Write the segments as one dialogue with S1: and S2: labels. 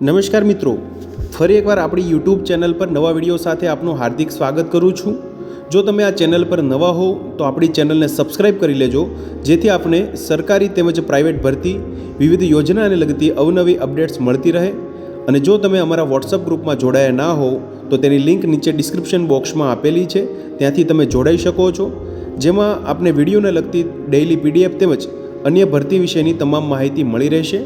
S1: નમસ્કાર મિત્રો, ફરી એકવાર આપણી યુટ્યુબ ચેનલ પર નવા વિડીયો સાથે આપનું હાર્દિક સ્વાગત કરું છું। જો તમે આ ચેનલ પર નવા હો તો આપણી ચેનલને સબસ્ક્રાઇબ કરી લેજો, જેથી આપને સરકારી તેમજ પ્રાઇવેટ ભરતી વિવિધ યોજનાને લગતી અવનવી અપડેટ્સ મળતી રહે। અને જો તમે અમારા વોટ્સઅપ ગ્રુપમાં જોડાયા ના હો તો તેની લિંક નીચે ડિસ્ક્રિપ્શન બોક્સમાં આપેલી છે, ત્યાંથી તમે જોડાઈ શકો છો, જેમાં આપને વિડીયોને લગતી ડેઇલી પીડીએફ તેમજ અન્ય ભરતી વિશેની તમામ માહિતી મળી રહેશે।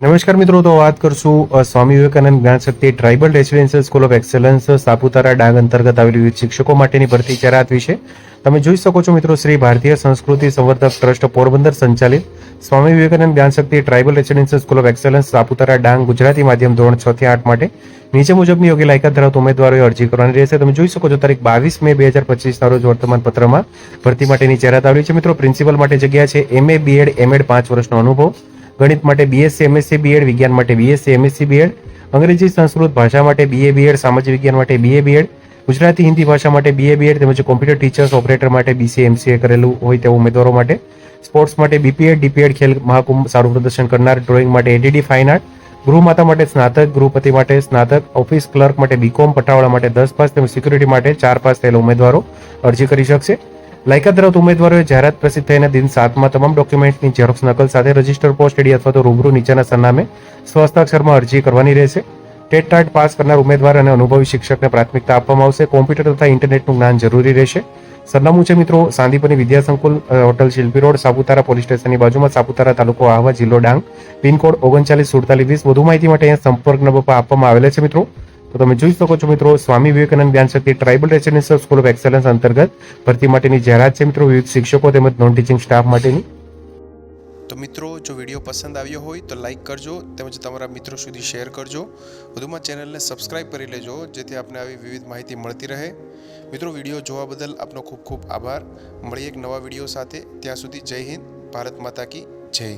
S2: નમસ્કાર મિત્રો, તો વાત કરશું Swami Vivekananda Gyan Shakti tribal residential school of excellence Saputara Dang અંતર્ગત આવેલી વિવિધ શિક્ષકો માટેની ભરતી જાહેરાત વિશે તમે જોઈ શકો છો। મિત્રો, શ્રી ભારતીય સંસ્કૃતિ સંવર્ધક ટ્રસ્ટ પોરબંદર સંચાલિત Swami Vivekananda Gyan Shakti tribal residential school of excellence Saputara Dang Gujarati માધ્યમ ધોરણ 6 થી 8 માટે નીચે મુજબની યોગ્ય લાયકાત ધરાવતા ઉમેદવારોએ અરજી કરવાની રહેશે। તમે જોઈ શકો છો તારીખ 22 મે 2025 રોજ વર્તમાન પત્રમાં ભરતી માટેની જાહેરાત આવેલી છે। મિત્રો, પ્રિન્સિપલ માટે જગ્યા છે MA BEd MEd 5 વર્ષનો અનુભવ, ગણિત માટે BSc MSc BEd, વિજ્ઞાન માટે BSc MSc BEd, અંગ્રેજી સંસ્કૃત ભાષા માટે BA BEd, સામાજિક વિજ્ઞાન માટે BA BEd, ગુજરાતી હિન્દી ભાષા માટે BA BEd તેમજ કોમ્પ્યુટર ટીચર્સ ઓપરેટર માટે BCA MCA કરેલું હોય તેવા ઉમેદવારો માટે, સ્પોર્ટ્સ માટે BPEd DPEd, ખેલ મહાકુંભ સારું પ્રદર્શન કરનાર, ડ્રોઈંગ માટે ADD ફાઇન આર્ટ, ગૃહમાતા માટે સ્નાતક, ગૃહપતિ માટે સ્નાતક, ઓફિસ ક્લર્ક માટે BCom, પટાવાળા માટે 10 પાસ તેમજ સિક્યુરિટી માટે 4 પાસ થયેલા ઉમેદવારો અરજી કરી શકશે। લાયકાત ધરાવતા ઉમેદવારોએ જાહેરાત પ્રસિદ્ધ થયાના દિન 7માં તમામ ડોક્યુમેન્ટની ઝેરોક્સ નકલ સાથે રજિસ્ટર પોસ્ટ એડી અથવા તો રૂબરૂ નીચેના સરનામે સ્વહસ્તાક્ષરમાં અરજી કરવાની રહેશે। ટેટ ટાટ પાસ કરનાર ઉમેદવાર અને અનુભવી શિક્ષકને પ્રાથમિકતા આપવામાં આવશે। કોમ્પ્યુટર તથા ઇન્ટરનેટનું જ્ઞાન જરૂરી રહેશે। સરનામું છે મિત્રો સાંદીપની વિદ્યા સંકુલ, હોટલ શિલ્પી રોડ, સાપુતારા પોલીસ સ્ટેશનની બાજુમાં, સાપુતારા તાલુકો આહવા, જિલ્લો ડાંગ, પિનકોડ 394720। વધુ માહિતી માટે અહીંયા સંપર્ક નંબર પર આપવામાં આવેલા છે। મિત્રો, તો તમે જોઈ શકો છો મિત્રો, Swami Vivekananda Gyan Shakti tribal residential school of excellence અંતર્ગત ભરતી માટેની જાહેરાત છે મિત્રો, વિવિધ શિક્ષકો તેમજ નોન ટીચિંગ સ્ટાફ માટેની।
S1: તો મિત્રો, જો વિડીયો પસંદ આવ્યો હોય તો લાઇક કરજો તેમજ તમારા મિત્રો સુધી શેર કરજો। વધુમાં ચેનલને સબસ્ક્રાઇબ કરી લેજો, જેથી આપને આવી વિવિધ માહિતી મળતી રહે। મિત્રો, વિડીયો જોવા બદલ આપનો ખૂબ ખૂબ આભાર। મળીએ એક નવા વિડીયો સાથે, ત્યાં સુધી જય હિન્દ, ભારત માતા કી જય।